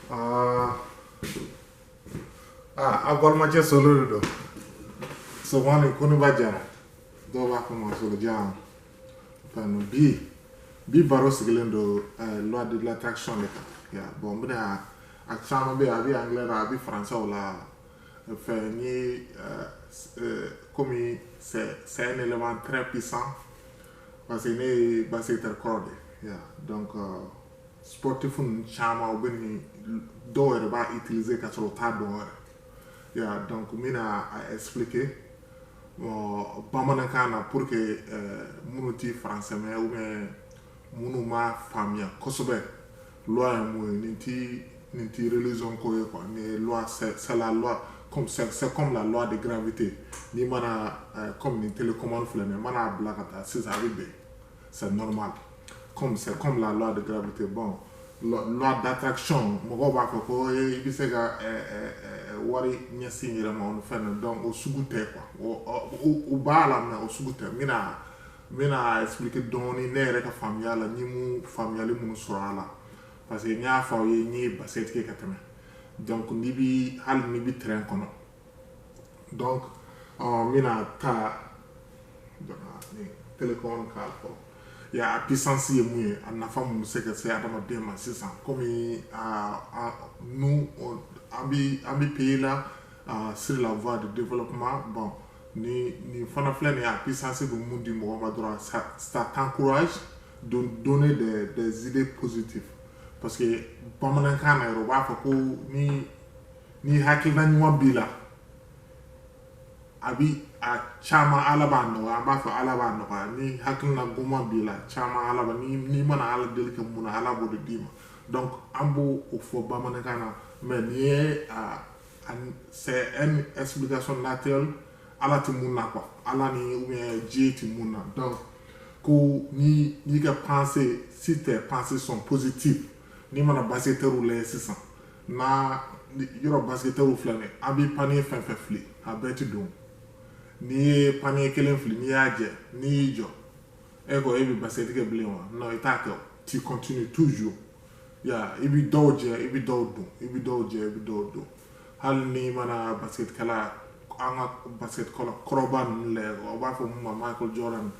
Ah, agora uma dia solo do. So one kuni bajara. Do ba kuma solo jam. Pano bi baro siglendo loi de l'attraction le ka. Ya bon bina action be abi anglais abi français wala fait ni comme c'est un élément très puissant parce que ne basé ter corde. Ya donc sportif chama ou bini do ba utiliser ka solo ta do. Ya donc mina a expliquer bamanankan na pour que munu ti français mais ou bien munu ma famia kosɛbɛ loi ye mun ye nin ti religion ko ye quoi ni loi c'est la loi comme c'est comme la loi de gravité ni mana comme ni télécommande filɛ nin mana bila ka taa sisan a bɛ bɛn c'est normal comme c'est comme la loi de gravité bon loi d'attraction mɔgɔw b'a fɔ ko i bɛ se ka wari ɲɛsin yɛrɛ ma o fɛn na donc o sugu tɛ quoi o b'a la mais o sugu tɛ mina expliquer dɔɔni ne yɛrɛ ka faamuya la ni mu faamuyali minnu sɔrɔ a la parce que n y'a fɔ aw ye n ye basket kɛ ka tɛmɛ donc hali n'i bi terrain kɔnɔ donc mina taa télécommande k'a fɔ ya puissance ye mun ye a nafa mun bɛ se ka se adamaden ma sisan komi nous an bɛ pays la sur la voie de développement bon ni fana filɛ nin ye a puissance bɛ mun di mɔgɔ ma dɔrɔn ça t'encourage de donner des idées positives parce que bamanankan na yɛrɛ u b'a fɔ ko ni hakilina ɲuman b'i la a caman ala b'a nɔgɔya an b'a fɔ ala b'a nɔgɔya ni hakilina goman b'i la caman ala b'a ni mana ala deli kɛ mun na ala b'o de d'i ma donc an b'o fɔ bamanankan na mais ni ye c'est une explication naturelle ala ti mun na quoi ala ni ou bien dieu ti mun na donc ko ni ka pensée si tes pensées sont positives ni mana basketteur lɛ sisan na yɔrɔ basketteur filɛ nin an bɛ panier fɛn fɛn fili a bɛɛ ti don n'i ye panier kelen fili n'i y'a jɛ n'i y'i jɔ e ko e bɛ basket kɛ bilen wa non i t'a kɛ tu continues toujours ya i bɛ dɔw jɛ i bɛ dɔw don i bɛ dɔw jɛ i bɛ dɔw don hali n'i mana basketkɛla an ka basket kɔrɔba ninnu lajɛ o b'a fɔ mun ma Michael Jordan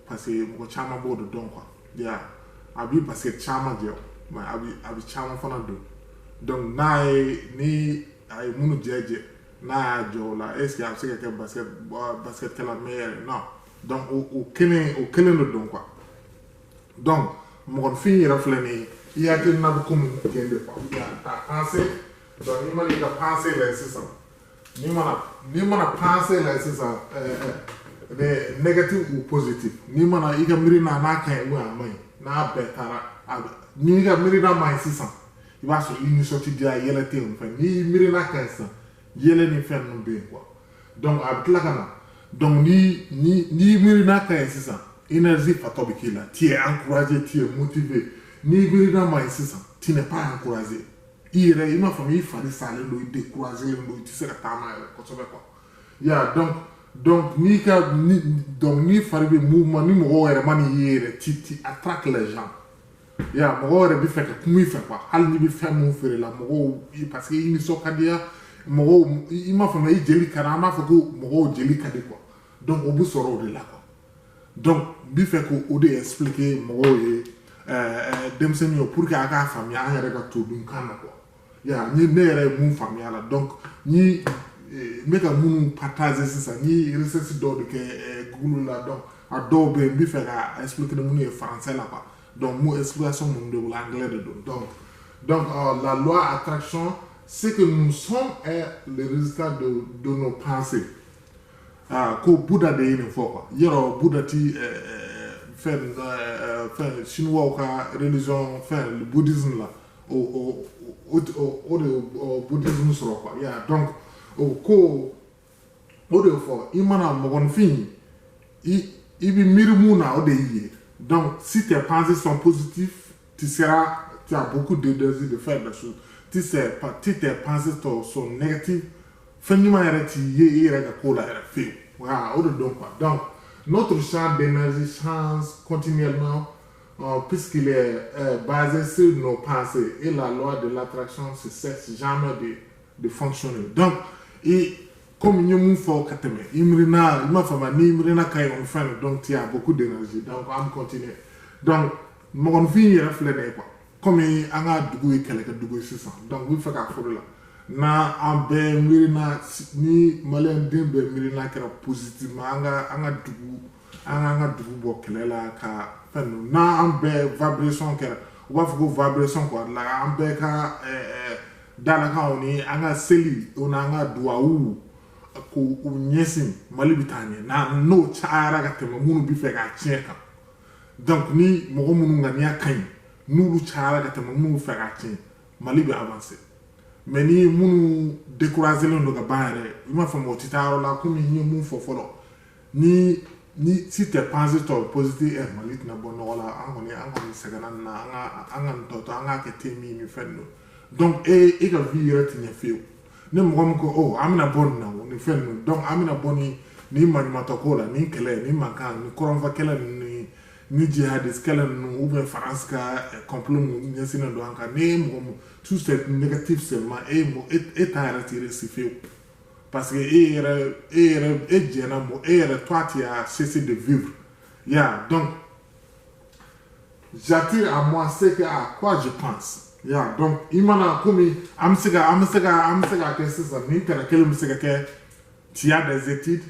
parce que mɔgɔ caman b'o de dɔn quoi ya a bɛ basket caman jɛ mais a bɛ caman fana don donc n'a ye ni a ye minnu jɛ n'a y'a jɔ o la est ce que a bɛ se ka kɛ basketkɛla meilleur non donc o kelen de don quoi donc mɔgɔnifin yɛrɛ filɛ nin ye i hakilina bɛ komi ten de quoi ta pensée donc n'i mana i ka pensée lajɛ sisan n'i mana pensée lajɛ sisan négatif ou positif n'i mana i ka miirina n'a ka ɲi ou a man ɲi n'a bɛɛ taara n'i ka miirina man ɲi sisan i b'a sɔrɔ i nisɔndiya yɛlɛ tɛ yen fɛn n'i miirina ka ɲi sisan yɛlɛ ni fɛn ninnu bɛ yen quoi donc a bɛ tila ka na donc n'i miirina ka ɲi sisan énergie fatɔ bɛ k'i la tu es encouragé tu es motivé n'i miirina man ɲi sisan tu n'es pas encouragé i yɛrɛ i m'a faamu i fari salen don i découragé don i tɛ se ka taama yɛrɛ kosɛbɛ quoi ya donc n'i fari bɛ mouvement ni mɔgɔw yɛrɛ ma n'i ye yɛrɛ tu attraques les gens ya mɔgɔw yɛrɛ bɛ fɛ ka kuma i fɛ quoi hali n'i bɛ fɛn mun feere la mɔgɔw parce que i nisɔnkadiya mɔgɔw i m'a faamu i jeli ka di an b'a fɔ ko mɔgɔw jeli ka di quoi donc o bɛ sɔrɔ o de la quoi donc n bɛ fɛ k'o de expliquer mɔgɔw ye denmisɛnnin ye pour que a k'a faamuya an yɛrɛ ka todunkan na quoi ya ne yɛrɛ ye mun faamuya la donc n bɛ ka minnu partager sisan n ye recherche dɔw de kɛ Google la donc a dɔw bɛ yen n bɛ fɛ ka expliquer minnu ye français la quoi donc mun explication minnu de bolo anglais de don donc la loi attraction c'est que nous sommes le résultat de nos pensées ko Bouddha de ye nin fɔ quoi yɔrɔ Bouddha ti fɛn chinois ka religion fɛn le bouddhisme la o de bouddhisme sɔrɔ quoi ya donc ko o de fɔ i mana mɔgɔnifin i bɛ miiri mun na o de y'i ye donc si tes pensées sont positives tu as beaucoup d'énergie de faire des choses si tes pensées sont négatives fɛn ɲuman yɛrɛ t'i ye i yɛrɛ ka ko la yɛrɛ fewu voilà o de don quoi donc notre champ d'énergie change continuellement puisqu'il est basé sur nos pensées et la loi de l'attraction ne cesse jamais de fonctionner. Donc, comme nous faisons kateme, il m'a fait ni mrina kay on fait donc tu as beaucoup d'énergie. Donc on va continuer. Donc mon vie reflète quoi. Comme anga dugu kele ka dugu sisa. Donc il faut ka foro la. Na ambe mrina ni malen dembe mrina kera positivement anga dugu bo kele la ka fenu. Na ambe vibration kera. On va faire vibration quoi. La ambe ka dans la ka oni anga seli on anga duaou ko ñesim mali bitanye na no chaara ga tema munu bi fe ga cheka donc ni mo munu nga nya kan nulu chaara ga tema munu fe ga chen mali bi avancer mais ni munu décourager le ga bare ima fa mo titaro la ko mi ni mu fo folo ni si te penses to positif mali na bon wala angoni segana na anga to anga ke temi mi fenno donc e ga vi reti nya feu ne mo ko oh amina bon na ni fen donc amina boni ni manimatoko la ni kele ni mankan ni koronfa kele ni jihadiste kele no ou bien France ka complot ni sina do anka ni mo tout c'est négatif seulement et ta retiré si fait parce que et jena mo toi tu as cessé de vivre donc j'attire à moi ce que à quoi je pense. Donc, imana komi amsega que c'est ça ni kana quel musega que tu as des études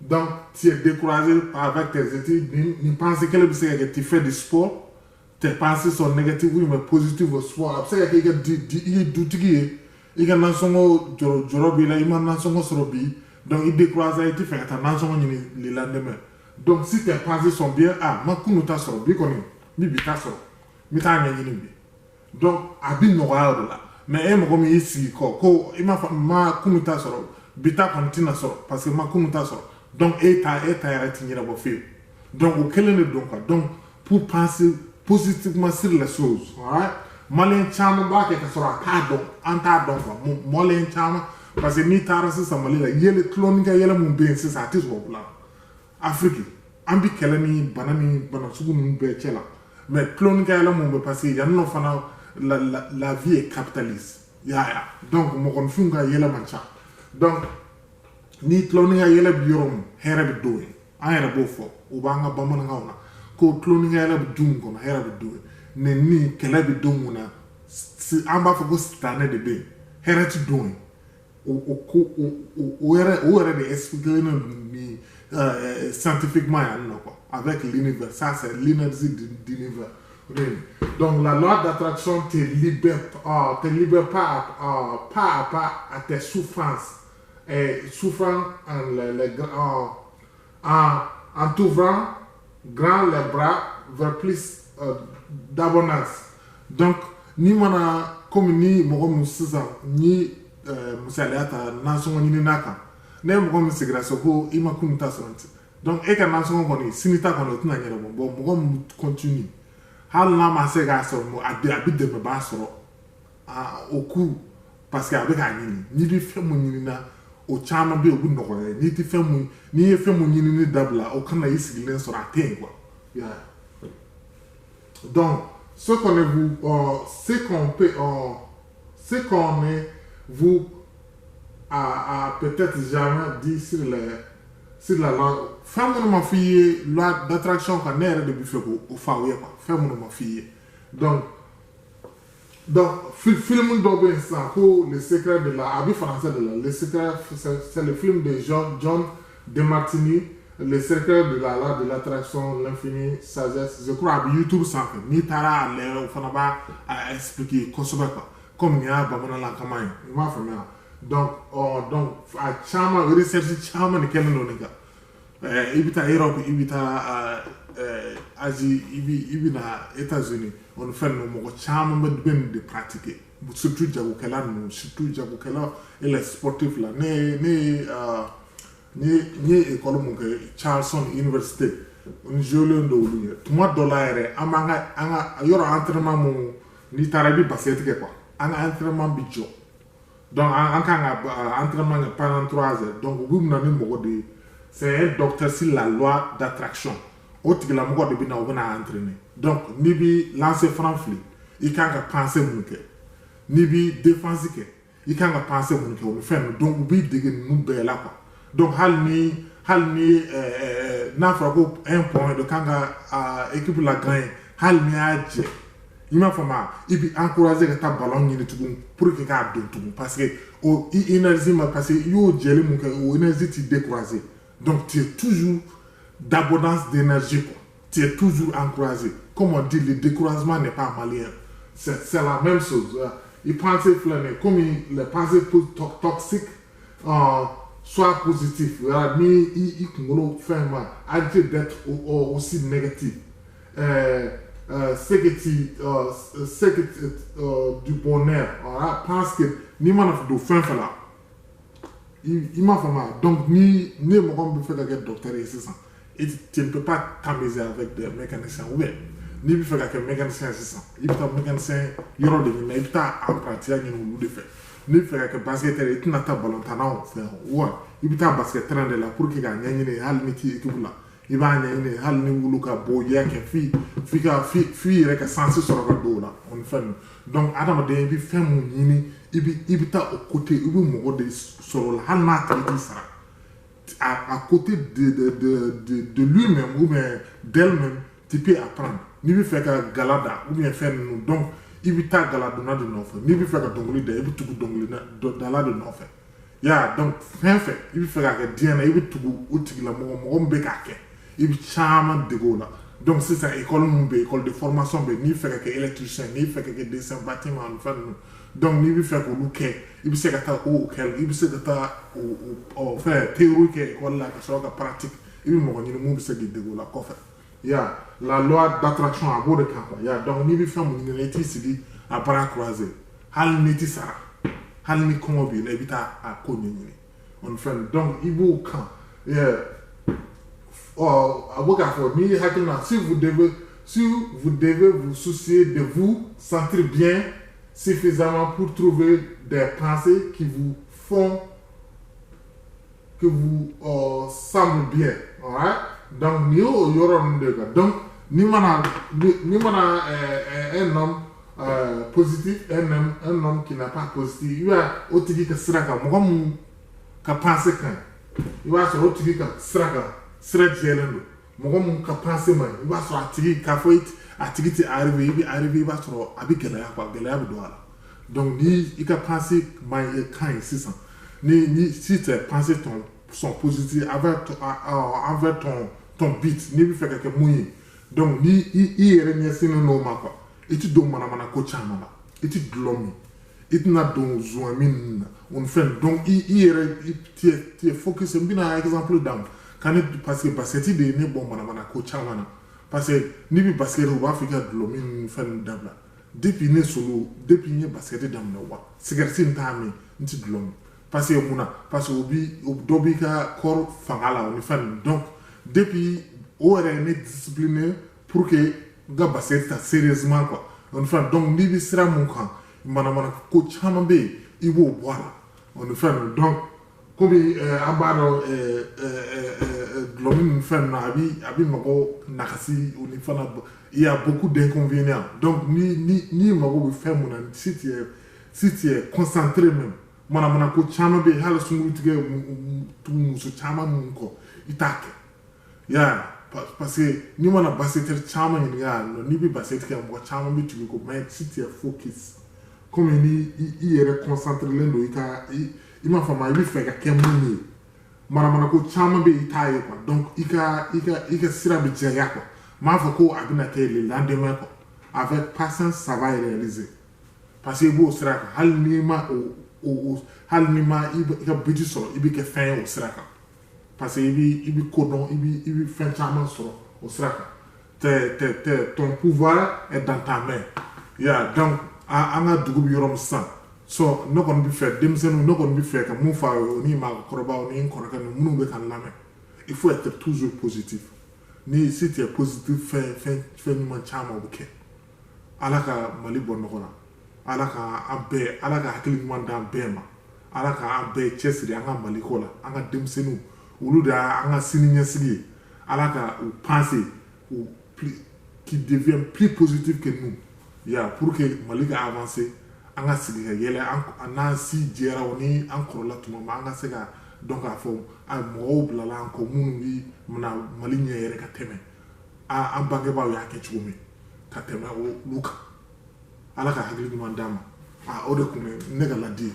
donc tu es découragé avec tes études ni penser quel musega que tu fais du sport tes pensées sont négatives ou mais positives au sport absega que il doutigi il ga nansongo jorobi la imana nansongo sorobi donc il découragé tu fais ta nansongo ni le lendemain donc si tes pensées sont bien ma kunuta sorobi koni mi bita soro mi ta nyini bi donc abi no là mais mo comme ici ko ma kumuta soro bita continue soro parce que ma kumuta soro donc eta retenir bo fait donc au quel est donc pour penser positivement sur les choses right malin chama ba ke soro ta donc anta donc malin chama parce que ni tarasi sa malila yele cloninga yele mun ben c'est ça tis bo là Afrique ambi kelani banani sugu mun be chela mais cloninga yele mun parce que yanno fana la vie est capitaliste. Donc, mon confunga yela mancha. Donc, ni cloning a yela biom, here be doing. I had a bofo, Ubanga Bamangauna. Co cloning a yela doom gonna here be doing. Ni kelebi domuna. Amba for go stand de bay. Here to doing. Where the explication scientifiquement avec l'univers. Ça, c'est l'énergie de l'univers. Donc la loi d'attraction te libère pas à pas à tes souffrances et souffrant en t'ouvrant grand les bras vers plus d'abondance. Donc ni mana comme ni mo musisa ni musaliata nansongo ni naka ne mo musigra soko ima kunta sonti donc e ka nansongo koni sinita kono tuna nyere bo mo continue hal na ma se ga so mo abi de me ba so oku parce que avec ani ni di fe mo ni na o chama bi ogu no ni ti fe mo ni e fe mo ni ni dabla o kana isi len so aten quoi donc ce qu'on est vous ce qu'on peut ce qu'on est vous a peut-être jamais dit sur la loi femme ma fille loi d'attraction quand elle de buffet au faouye quoi femme ma fille donc film d'Obin ça pour le secret de la habit français de la le secret c'est le film de John de Martini le secret de la loi de l'attraction l'infini sagesse je crois à YouTube ça ni tara le fanaba à expliquer comme il y a bamana la campagne il m'a fait donc a chama research chama ni kelen no nega ibita Europe ibita Asie ibina États-Unis on fait no mo chama med ben de pratiquer surtout jago kala et les sportifs là ni école mo ke Charleston University on jole ndo lu $3 anga yoro entraînement mo ni tarabi basket ke quoi anga entraînement bijo donc en entraînement pendant 3 heures donc vous n'avez pas c'est un docteur sur la loi d'attraction au tigla mo de bina on a entraîné donc ni bi lancer franc fli il kan ka penser mun ke ni bi défense ke il kan ka penser mun ke on fait donc bi de nous be la quoi donc hal ni na fa ko un point de kanga équipe la gagne hal ni aje il m'a fait mal il bi encourager que ta ballon ni tout pour que ka don tout parce que o énergie ma parce que yo jeli mun ke o énergie ti décourager donc tu es toujours d'abondance d'énergie quoi tu es toujours encouragé comme on dit le découragement n'est pas malien c'est la même chose il pensait flâner comme les pensées toxiques soit positif ni il kungolo fin ma arrêter d'être aussi négatif c'est que du bonheur pense que ni man of do fin là il m'a fait mal donc ni mo comme fait que docteur et c'est ça et tu ne peux pas t'amuser avec des mécaniciens ou bien ni bi fait que mécanicien c'est ça il peut mécanicien yoro de mais il t'a apprenti à nous de faire ni fait que basket et na ta ballon tana faire ouais il peut basket train de la pour que gagne ni hal ni ti équipe là il va ni hal ni wuluka bo ya ke fi rek sens sur le dos là on fait donc adam de bi fait mon ni il ta au côté il mo de sur la hal na ti ça à côté de lui-même ou bien d'elle-même tu peux apprendre ni bi fait que galada ou bien faire nous donc il veut ta galada de neuf ni bi fait que dongli de il veut tout dongli dans la de neuf ya donc fait il veut faire que diana il veut tout outil la mo be kake il veut chama de gola donc c'est ça école mumbe école de formation be ni fait que électricien ni fait que dessin bâtiment enfin donc ni veut faire que luke il veut faire que o quel il veut faire que o faire théorie que wala que soit pratique il veut mo ni mo be se de gola ko fait ya la loi d'attraction à bord de camp ya donc ni bi fam ni neti sidi à bras croisés hal neti sara hal ni komo bi le bita a ko ni on fait donc il vous quand avocat for ni hakina si vous devez vous soucier de vous sentir bien suffisamment pour trouver des pensées qui vous font que vous semblent bien, alright? Donc ni yoron de gars donc ni mana un homme positif un homme qui n'a pas positif il va otigi ka sraka mo comme ka penser quand il va sur otigi ka sraka jelendo mo comme ka penser mai il va sur atigi ka faut atigi ti arrivé il va sur abi gelaya quoi gelaya bi doala donc ni il ka penser mai quand c'est ça ni si tes pensées sont positives envers ton beat ni bi fait que mouillé donc ni il revient sinon normal quoi et tu donnes mana ko chama là et tu glomi et tu na don zoamin on fait donc tu es focus bien exemple dans quand parce que basket de ne bon mana ko chama parce que ni bi basket au Afrique glomi fait d'abla depuis ne solo depuis ne basket dans le wa cigarette ntami nti glomi parce que obi dobika corps fangala on fait donc depuis on est discipliné pour que ga basket ta sérieusement quoi on fait donc ni bi sera mon camp mana ko chama be iwo voilà on fait donc comme abano glomin fait na abi mako nakasi on fait il y a beaucoup d'inconvénients donc ni mako be faire mon si tu es concentré même mana ko chama be hala sungu tige tu musu chama mun ko itake ya parce que ni mana basket chama ni ya ni bi basket ke mo chama bi tu ko mais si tu es focus comme ni il est concentré lendo il m'a fait mal il fait que kemuni mana ko chama be itaye quoi donc ika sira bi jaya quoi ma fa ko abina te le lendemain quoi avec patience ça va réaliser parce que bo sira hal ni ma hal ni ma ika biti so ibi ke fin o sira parce que il codon il fait chama sur au sraka ton pouvoir est dans ta main ya donc anga dugu yorom san so no kon bi fait demsenu no kon bi fait ka mu fa ni ma koroba ni koraka ni munu be kan lame il faut être toujours positif ni si tu es positif fait ni man chama buke alaka mali bonno kona alaka hakili man dan bema alaka abe chesiri anga mali kola anga demsenu ulu da anga sininya sigi alaka ou penser ou qui devient plus positif que nous. Pour que Mali avance, on a signé, on a si jera oni encore là tout le monde, on a sega donc à fond, à moi blala en commun oui, mona Mali nyere kateme, à bageba ya ketchumi, kateme o luka, ala ka hagli mandama, à ode kume nega la di.